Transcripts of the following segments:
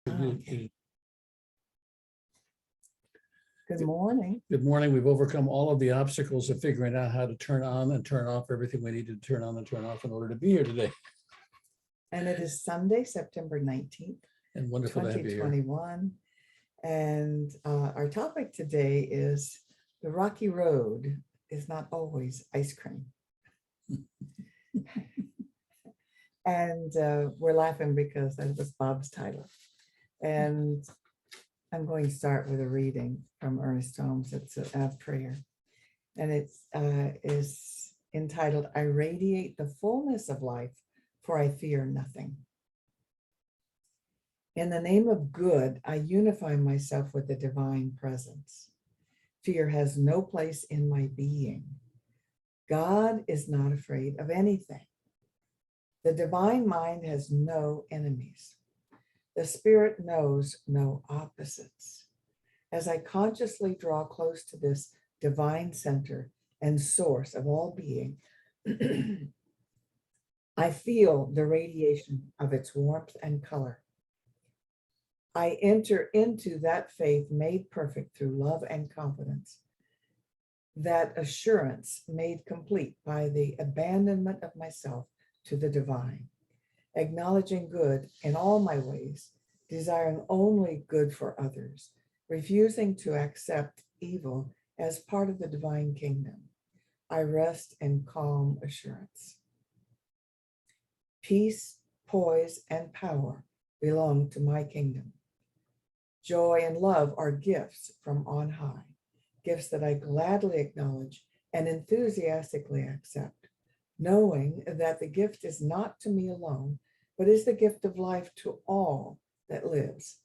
Okay. Good Good- morning. Good morning. We've overcome all of the obstacles of figuring out how to turn on and turn off everything we need to turn on and turn off in order to be here today. And it is Sunday, September 19th, And wonderful to have you here. 2021. And our topic today is the rocky road is not always ice cream. And we're laughing because that was Bob's title. And I'm going to start with a reading from Ernest Holmes. It's a prayer. And it is entitled, I radiate the fullness of life, for I fear nothing. In the name of good, I unify myself with the divine presence. Fear has no place in my being. God is not afraid of anything. The divine mind has no enemies. The spirit knows no opposites. As I consciously draw close to this divine center and source of all being, I feel the radiation of its warmth and color. I enter into that faith made perfect through love and confidence, that assurance made complete by the abandonment of myself to the divine, acknowledging good in all my ways, desiring only good for others, refusing to accept evil as part of the divine kingdom. I rest in calm assurance. Peace, poise, and power belong to my kingdom. Joy and love are gifts from on high, gifts that I gladly acknowledge and enthusiastically accept, knowing that the gift is not to me alone, but is the gift of life to all that lives.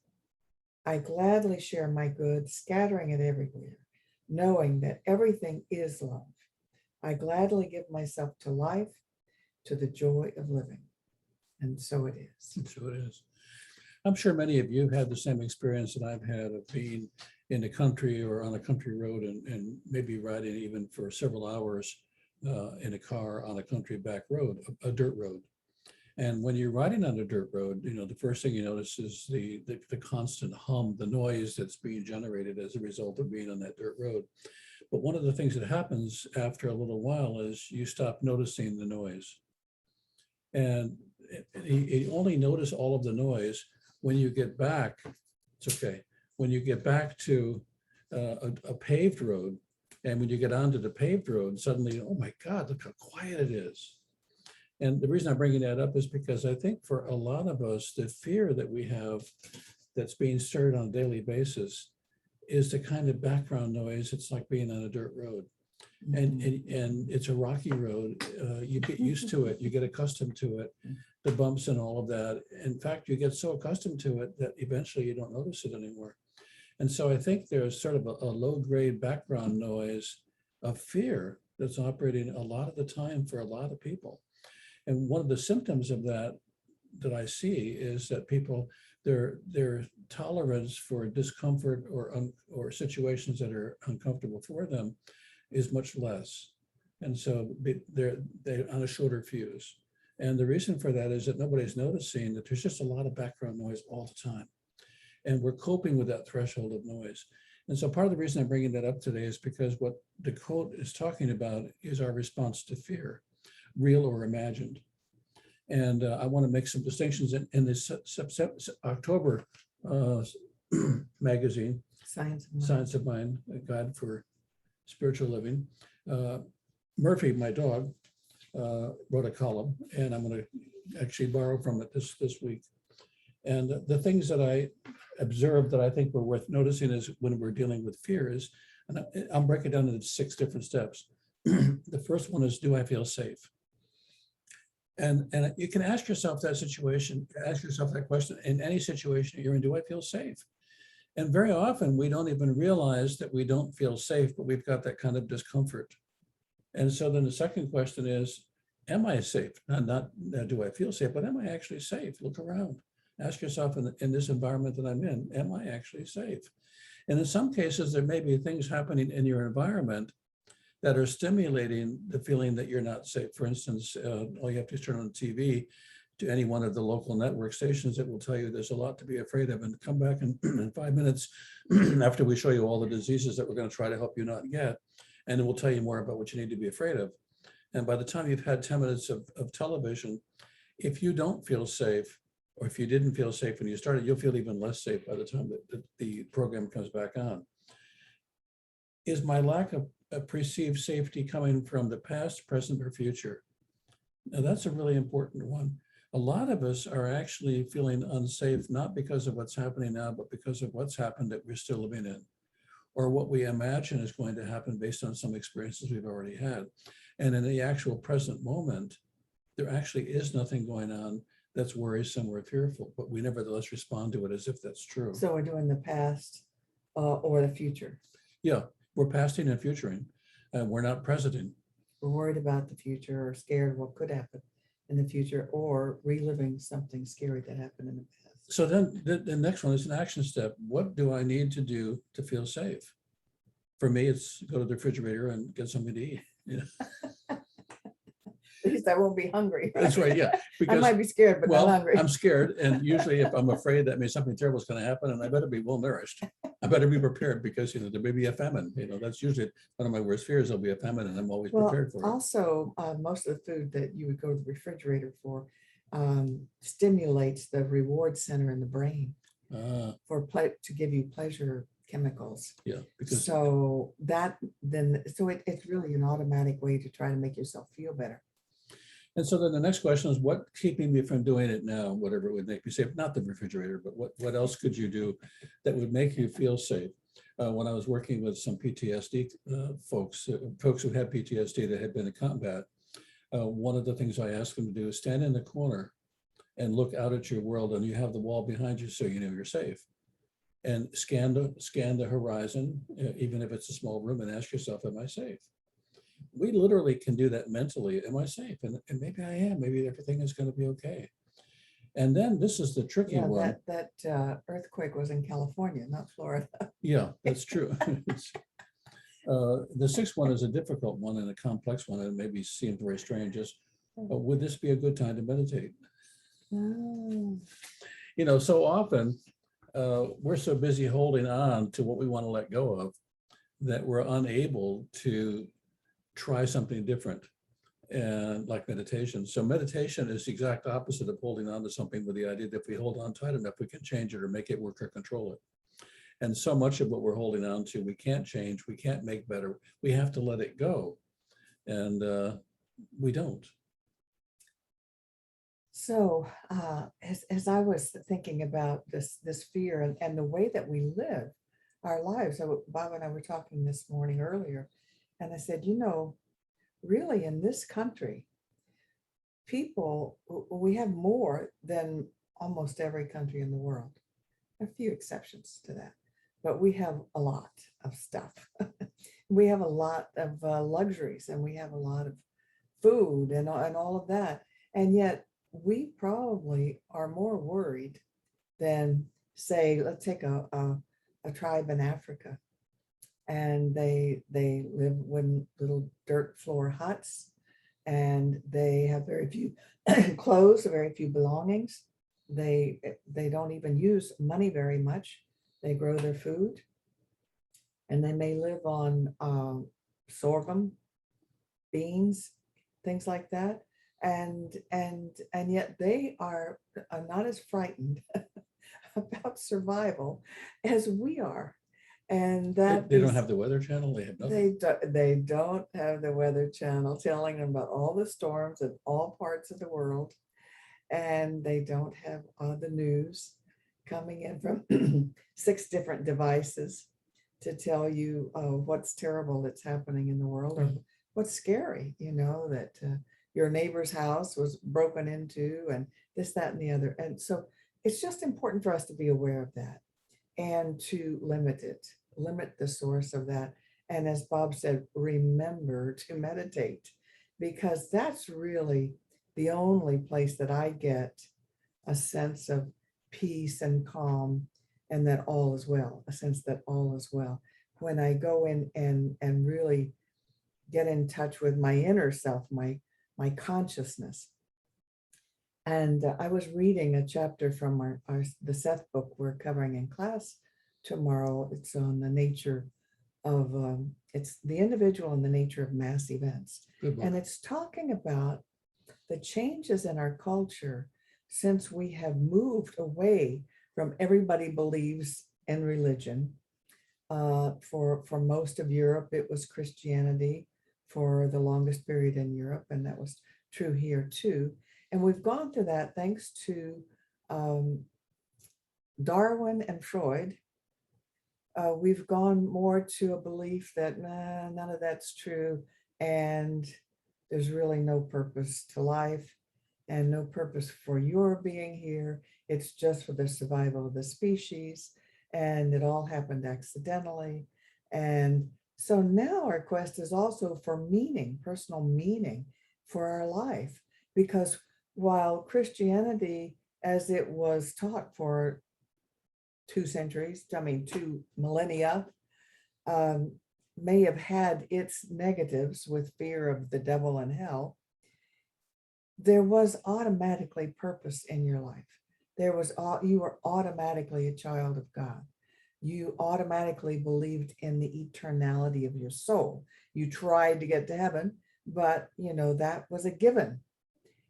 I gladly share my good, scattering it everywhere, knowing that everything is love. I gladly give myself to life, to the joy of living. And so it is. And so it is. I'm sure many of you have had the same experience that I've had of being in the country or on a country road and maybe riding even for several hours in a car on a country back road, a dirt road. And when you're riding on a dirt road, you know, the first thing you notice is the constant hum, the noise that's being generated as a result of being on that dirt road. But one of the things that happens after a little while is you stop noticing the noise. And you only notice all of the noise when you get back. It's okay. When you get back to a paved road, and when you get onto the paved road, suddenly, oh my God, look how quiet it is. And the reason I'm bringing that up is because I think for a lot of us, the fear that we have that's being stirred on a daily basis is the kind of background noise. It's like being on a dirt road. And it's a rocky road. You get used to it. You get accustomed to it, the bumps and all of that. In fact, you get so accustomed to it that eventually you don't notice it anymore. And so I think there's sort of a low-grade background noise of fear that's operating a lot of the time for a lot of people. And one of the symptoms of that I see is that people, their tolerance for discomfort or situations that are uncomfortable for them is much less. And so they're on a shorter fuse. And the reason for that is that nobody's noticing that there's just a lot of background noise all the time. And we're coping with that threshold of noise. And so part of the reason I'm bringing that up today is because what the quote is talking about is our response to fear, real or imagined. And I want to make some distinctions in this October magazine, Science of Mind, a guide for spiritual living. Murphy, my dog, wrote a column, and I'm going to actually borrow from it this week. And the things that I observed that I think were worth noticing is when we're dealing with fear is, and I'll break it down into 6 different steps. The first one is, do I feel safe? And you can ask yourself that question in any situation you're in, do I feel safe? And very often we don't even realize that we don't feel safe, but we've got that kind of discomfort. And so then the second question is, am I safe? Not do I feel safe, but am I actually safe? Look around. Ask yourself in this environment that I'm in, am I actually safe? And in some cases, there may be things happening in your environment that are stimulating the feeling that you're not safe. For instance, all you have to turn on TV to any one of the local network stations that will tell you there's a lot to be afraid of, and come back in 5 minutes after we show you all the diseases that we're going to try to help you not get. And then we'll tell you more about what you need to be afraid of. And by the time you've had 10 minutes of television, if you don't feel safe, or if you didn't feel safe when you started, you'll feel even less safe by the time that the program comes back on. Is my lack of perceived safety coming from the past, present, or future? Now, that's a really important one. A lot of us are actually feeling unsafe, not because of what's happening now, but because of what's happened that we're still living in, or what we imagine is going to happen based on some experiences we've already had. And in the actual present moment, there actually is nothing going on that's worrisome or fearful, but we nevertheless respond to it as if that's true. So we're doing the past or the future. Yeah, we're pasting and futuring, and we're not presenting. We're worried about the future or scared of what could happen in the future, or reliving something scary that happened in the past. So then the next one is an action step. What do I need to do to feel safe? For me, it's go to the refrigerator and get something to eat. You know? At least I won't be hungry. That's right, yeah. I Because, might be scared, but well, not hungry. I'm scared, and usually if I'm afraid, that means something terrible is going to happen, and I better be well nourished. I better be prepared, because there may be a famine. That's usually one of my worst fears. There'll be a famine, and I'm always prepared for it. Also, most of the food that you would go to the refrigerator for stimulates the reward center in the brain to give you pleasure chemicals. Yeah, because So it's really an automatic way to try to make yourself feel better. and so then the next question is, what keeping me from doing it now, whatever would make me safe? Not the refrigerator, but what else could you do that would make you feel safe? When I was working with some PTSD folks who had PTSD that had been in combat, one of the things I asked them to do is stand in the corner and look out at your world, and you have the wall behind you, so you know you're safe. And scan the horizon, even if it's a small room, and ask yourself, am I safe? We literally can do that mentally. Am I safe? And maybe I am. Maybe everything is going to be okay. And then this is the tricky one. That earthquake was in California, not Florida. Yeah, that's true. The sixth one is a difficult one and a complex one, and maybe seems very strange. Would this be a good time to meditate? So often we're so busy holding on to what we want to let go of that we're unable to try something different, and like meditation. So meditation is the exact opposite of holding on to something, with the idea that if we hold on tight enough, we can change it or make it work or control it. And so much of what we're holding on to, we can't change, we can't make better. We have to let it go. And we don't. So as I was thinking about this fear and the way that we live our lives, so Bob and I were talking this morning earlier, and I said, really in this country, we have more than almost every country in the world. A few exceptions to that, but we have a lot of stuff. We have a lot of luxuries, and we have a lot of food and all of that. And yet we probably are more worried than, say, let's take a tribe in Africa. And they live in little dirt floor huts, and they have very few clothes, very few belongings. They don't even use money very much. They grow their food, and they may live on sorghum, beans, things like that. And yet they are not as frightened about survival as we are. And that they don't have the Weather Channel. They have nothing. They don't have the Weather Channel telling them about all the storms in all parts of the world, and they don't have the news coming in from 6 different devices to tell you what's terrible that's happening in the world, or what's scary. That your neighbor's house was broken into, and this, that, and the other. And so it's just important for us to be aware of that, and to limit the source of that. And as Bob said, remember to meditate, because that's really the only place that I get a sense of peace and calm, and that all is well, a sense that all is well. When I go in and really get in touch with my inner self, my consciousness, And I was reading a chapter from the Seth book we're covering in class tomorrow. It's on the nature of it's the individual and the nature of mass events. Good book. And it's talking about the changes in our culture since we have moved away from everybody believes in religion. For most of Europe, it was Christianity for the longest period in Europe, and that was true here too. And we've gone through that thanks to um, Darwin and Freud. We've gone more to a belief that none of that's true, and there's really no purpose to life and no purpose for your being here. It's just for the survival of the species, and it all happened accidentally. And so now our quest is also for meaning, personal meaning for our life, because while Christianity, as it was taught for 2 centuries, I mean, 2 millennia, um, may have had its negatives with fear of the devil and hell, there was automatically purpose in your life. You were automatically a child of God. You automatically believed in the eternality of your soul. You tried to get to heaven, but that was a given.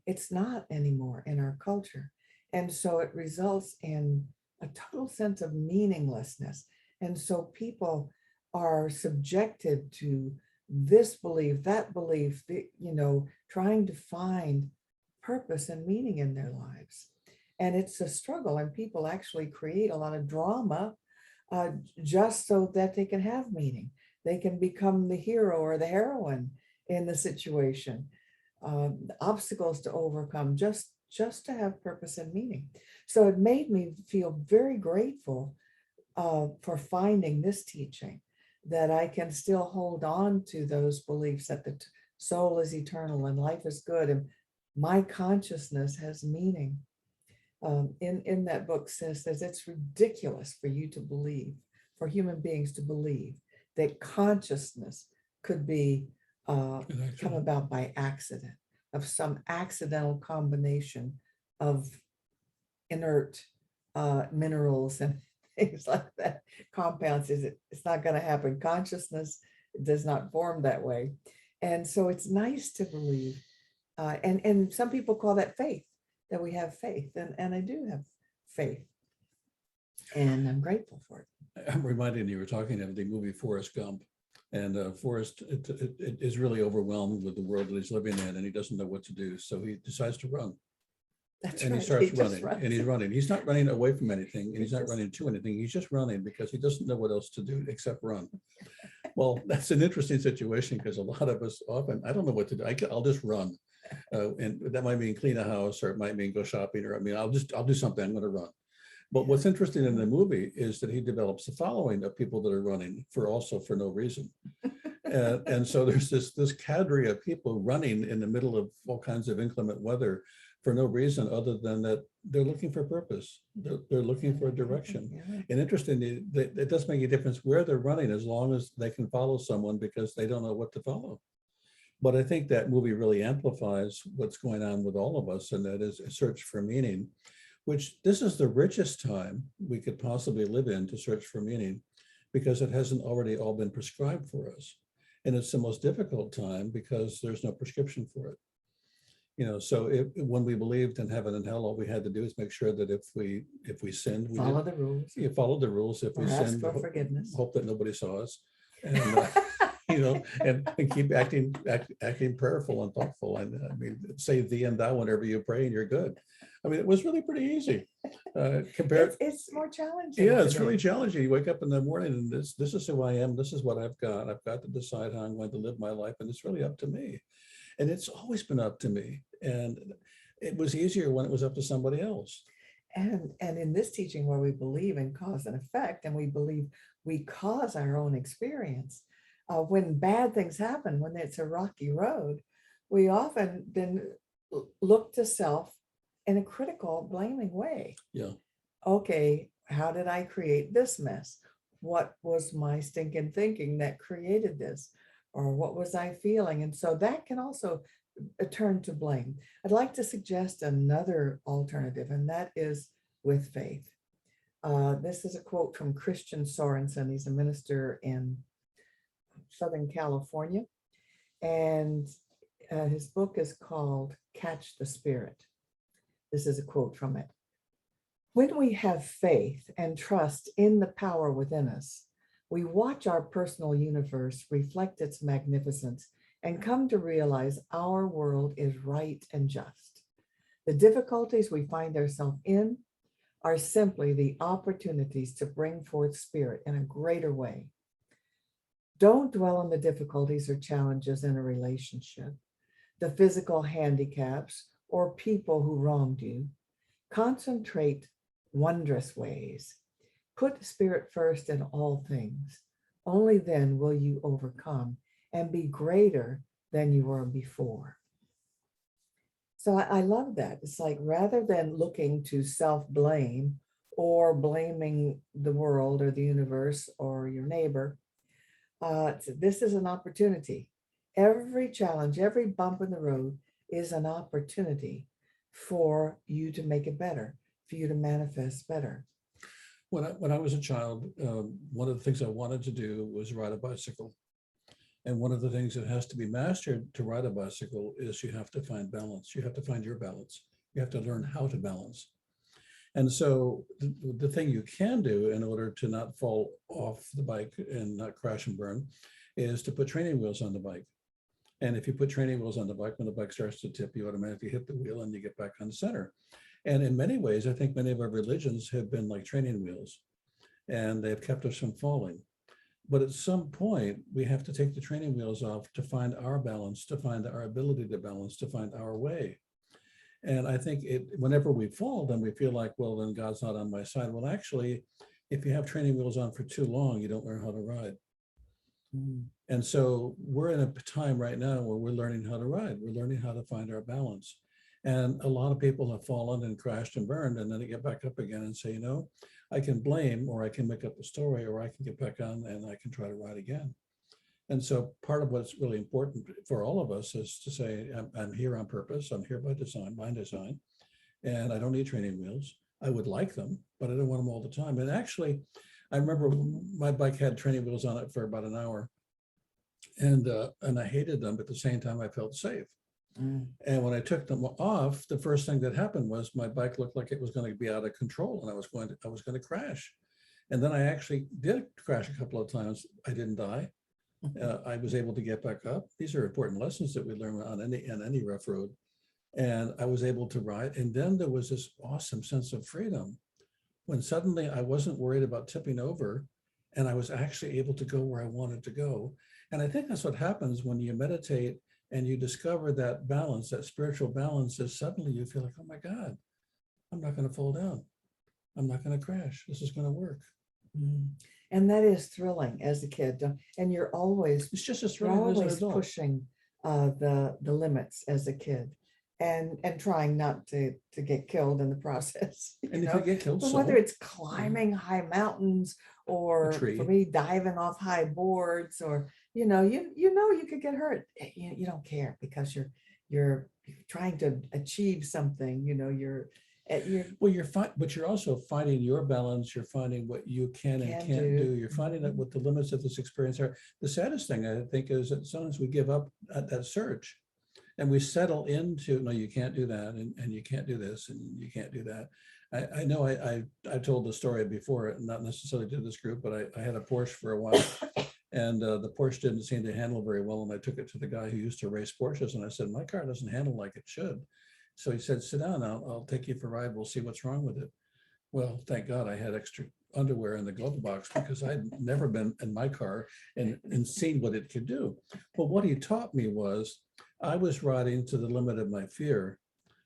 It's not anymore in our culture. And so it results in a total sense of meaninglessness. And so people are subjected to this belief, that belief, trying to find purpose and meaning in their lives. And it's a struggle, and people actually create a lot of drama just so that they can have meaning. They can become the hero or the heroine in the situation. Obstacles to overcome just to have purpose and meaning. So it made me feel very grateful for finding this teaching, that I can still hold on to those beliefs that the soul is eternal and life is good and my consciousness has meaning. In that book says it's ridiculous for you to believe, for human beings to believe that consciousness could be come about by accident, of some accidental combination of inert minerals and things like that, compounds. It's not going to happen. Consciousness does not form that way. And so it's nice to believe. And some people call that faith, that we have faith. And I do have faith. And I'm grateful for it. I'm reminded you were talking of the movie Forrest Gump. And Forrest is really overwhelmed with the world that he's living in, and he doesn't know what to do. So he decides to run. That's and right. He starts He running, runs. and he's running. He's not running away from anything, and he's not running to anything. He's just running because he doesn't know what else to do except run. Well, that's an interesting situation because a lot of us often, I don't know what to do. I'll just run. And that might mean clean a house, or it might mean go shopping, or I'll do something. I'm going to run. But what's interesting in the movie is that he develops a following of people that are running for no reason. And so there's this cadre of people running in the middle of all kinds of inclement weather for no reason other than that they're looking for purpose. They're looking for a direction. Yeah. And interestingly, it doesn't make a difference where they're running as long as they can follow someone because they don't know what to follow. But I think that movie really amplifies what's going on with all of us, and that is a search for meaning, which this is the richest time we could possibly live in to search for meaning because it hasn't already all been prescribed for us. And it's the most difficult time because there's no prescription for it. So when we believed in heaven and hell, all we had to do is make sure that if we sinned, we Follow the rules. You follow the rules. If we sinned, for forgiveness. Hope that nobody saw us, and and keep acting prayerful and thoughtful, and say thee and thou whenever you pray, and you're good. It was really pretty easy compared. It's more challenging. Yeah, it's really challenging. You wake up in the morning and this is who I am. This is what I've got. I've got to decide how I'm going to live my life, and it's really up to me. And it's always been up to me. And it was easier when it was up to somebody else. And in this teaching where we believe in cause and effect, and we believe we cause our own experience, when bad things happen, when it's a rocky road, we often then look to self in a critical, blaming way. Yeah. Okay, how did I create this mess? What was my stinking thinking that created this? Or what was I feeling? And so that can also turn to blame. I'd like to suggest another alternative, and that is with faith. This is a quote from Christian Sorensen. He's a minister in Southern California, and his book is called Catch the Spirit. This is a quote from it. When we have faith and trust in the power within us, we watch our personal universe reflect its magnificence and come to realize our world is right and just. The difficulties we find ourselves in are simply the opportunities to bring forth spirit in a greater way. Don't dwell on the difficulties or challenges in a relationship, the physical handicaps, or people who wronged you. Concentrate wondrous ways. Put spirit first in all things. Only then will you overcome and be greater than you were before. So I love that. It's like rather than looking to self-blame or blaming the world or the universe or your neighbor, this is an opportunity. Every challenge, every bump in the road is an opportunity for you to make it better, for you to manifest better. When I was a child, one of the things I wanted to do was ride a bicycle. And one of the things that has to be mastered to ride a bicycle is you have to find balance. You have to find your balance. You have to learn how to balance. And so the thing you can do in order to not fall off the bike and not crash and burn is to put training wheels on the bike. And if you put training wheels on the bike, when the bike starts to tip, you automatically hit the wheel and you get back on the center. And in many ways, I think many of our religions have been like training wheels, and they've kept us from falling. But at some point, we have to take the training wheels off to find our balance, to find our ability to balance, to find our way. And I think whenever we fall, then we feel like, well, then God's not on my side. Well, actually, if you have training wheels on for too long, you don't learn how to ride. And so we're in a time right now where we're learning how to ride. We're learning how to find our balance. And a lot of people have fallen and crashed and burned, and then they get back up again and say, you know, I can blame, or I can make up a story, or I can get back on and I can try to ride again. And so part of what's really important for all of us is to say, I'm here on purpose. I'm here by design, and I don't need training wheels. I would like them, but I don't want them all the time. And actually, I remember my bike had training wheels on it for about an hour, and I hated them, but at the same time, I felt safe. And when I took them off, the first thing that happened was my bike looked like it was going to be out of control, and I was going to crash. And then I actually did crash a couple of times. I didn't die. I was able to get back up. These are important lessons that we learn on any rough road. And I was able to ride. And then there was this awesome sense of freedom when suddenly I wasn't worried about tipping over, and I was actually able to go where I wanted to go. And I think that's what happens when you meditate and you discover that balance, that spiritual balance, is suddenly you feel like, oh my God, I'm not going to fall down. I'm not going to crash. This is going to work. And that is thrilling as a kid. And you're always, it's just as thrilling as an adult. Pushing the limits as a kid, and trying not to get killed in the process. And if you get killed, but whether it's climbing high mountains, or for me diving off high boards, or you could get hurt. You don't care because you're trying to achieve something. But you're also finding your balance. You're finding what you can and can't do. You're finding out what the limits of this experience are. The saddest thing, I think, is that sometimes we give up at that search, and we settle into, no, you can't do that, and you can't do this, and you can't do that. I know I told the story before, not necessarily to this group, but I had a Porsche for a while, and the Porsche didn't seem to handle very well, and I took it to the guy who used to race Porsches, and I said, my car doesn't handle like it should. So he said, sit down, I'll take you for a ride. We'll see what's wrong with it. Well, thank God I had extra underwear in the glove box, because I'd never been in my car and seen what it could do. But what he taught me was I was riding to the limit of my fear.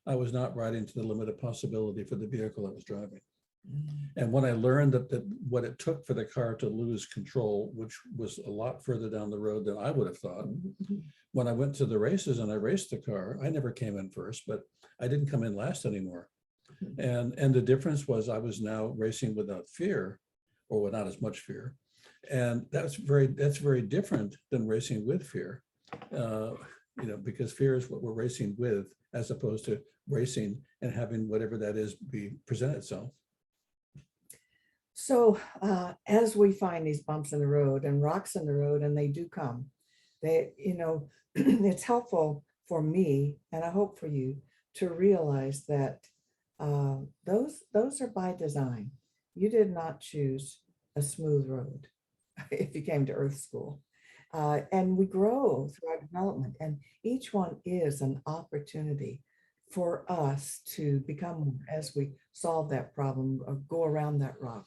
I was not riding to the limit of possibility for the vehicle I was driving. And when I learned that what it took for the car to lose control, which was a lot further down the road than I would have thought, when I went to the races and I raced the car, I never came in first, but I didn't come in last anymore. And the difference was I was now racing without fear, or without as much fear. And that's very different than racing with fear. because fear is what we're racing with, as opposed to racing and having whatever that is be present itself. So as we find these bumps in the road and rocks in the road, and they do come, it's helpful for me, and I hope for you, to realize that those are by design. You did not choose a smooth road if you came to Earth School. And we grow through our development, and each one is an opportunity for us to become more as we solve that problem or go around that rock,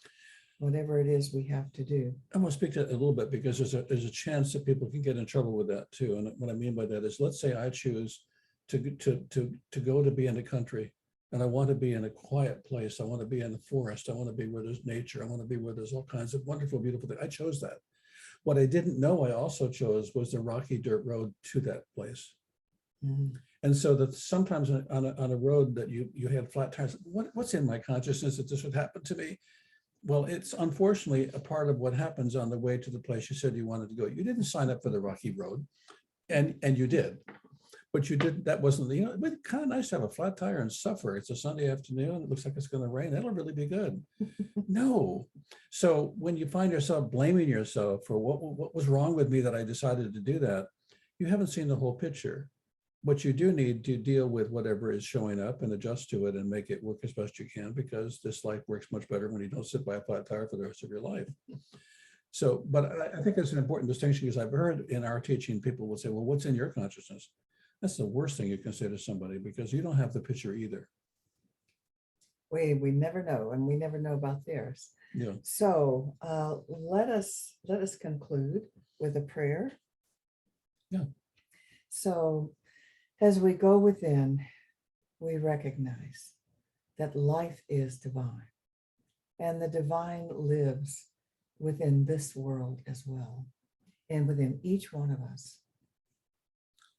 whatever it is we have to do. I want to speak to that a little bit, because there's a chance that people can get in trouble with that too. And what I mean by that is, let's say I choose to go to be in the country, and I want to be in a quiet place. I want to be in the forest. I want to be where there's nature. I want to be where there's all kinds of wonderful, beautiful things. I chose that. What I didn't know I also chose was the rocky dirt road to that place. Mm. And so that sometimes on a road that you had flat tires, what's in my consciousness that this would happen to me? Well, it's unfortunately a part of what happens on the way to the place you said you wanted to go. You didn't sign up for the rocky road, and you did, but you didn't. That wasn't it's kind of nice to have a flat tire and suffer. It's a Sunday afternoon. It looks like it's going to rain. That'll really be good. No. So when you find yourself blaming yourself for what was wrong with me that I decided to do that, you haven't seen the whole picture. What you do need to deal with whatever is showing up and adjust to it and make it work as best you can, because this life works much better when you don't sit by a flat tire for the rest of your life. So, but I think it's an important distinction, because I've heard in our teaching, people will say, well, what's in your consciousness? That's the worst thing you can say to somebody, because you don't have the picture either. We never know, and we never know about theirs. Yeah. So let us conclude with a prayer. Yeah. So as we go within, we recognize that life is divine, and the divine lives within this world as well, and within each one of us.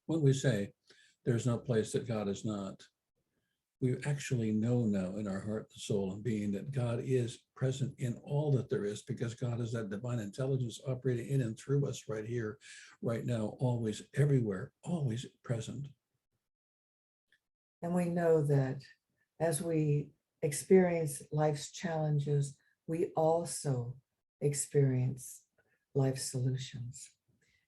When we say there's no place that God is not, we actually know now in our heart, soul, and being that God is present in all that there is, because God is that divine intelligence operating in and through us right here, right now, always, everywhere, always present. And we know that as we experience life's challenges, we also experience life's solutions.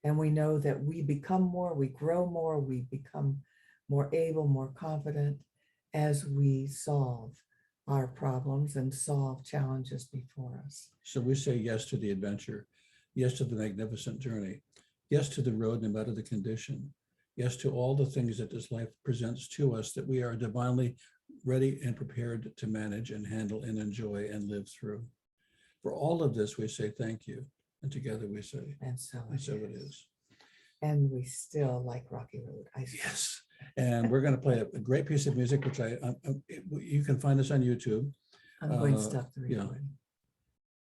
And we know that we become more, we grow more, we become more able, more confident as we solve our problems and solve challenges before us. So we say yes to the adventure, yes to the magnificent journey, yes to the road no matter the condition, yes to all the things that this life presents to us that we are divinely ready and prepared to manage and handle and enjoy and live through. For all of this, we say thank you. And together we say, and so it is. And we still like Rocky Road. Yes. And we're going to play a great piece of music, which you can find us on YouTube. I'm going to stop the recording.